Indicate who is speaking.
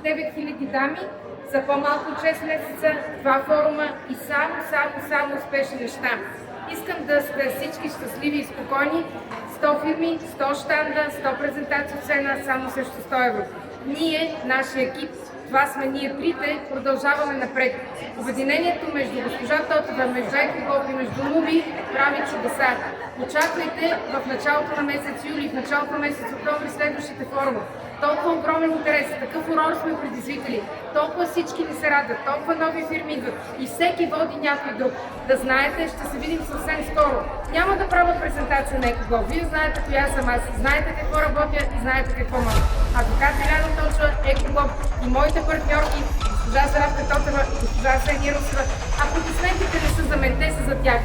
Speaker 1: 9000 дами за по-малко от 6 месеца, 2 форума и само успешни неща. Искам да сте всички щастливи и спокойни. 100 фирми, 100 щанда, 100 презентации от цена, само срещу 100 евро. Ние, нашия екип, това сме ние трите, продължаваме напред. Обединението между госпожа Тотева, между Екоглоб и между Нуби прави чудеса. Очаквайте в началото на месец юли, в началото на месец октомври следващите форуми. Толкова огромен интерес, такъв урор сме предизвикали, толкова всички ни се радват, толкова нови фирми идват и всеки води някой друг. Да знаете, ще се видим съвсем скоро. Няма да правя презентация на Екоглоб. Вие знаете коя съм аз, знаете какво работя и знаете какво мога. Адвокат Биляна Точева, Екоглоб и моите партньорки, госпожа Здравка Тотева и госпожа Сения Русева. Аплодисментите не са за мен, те са за тях.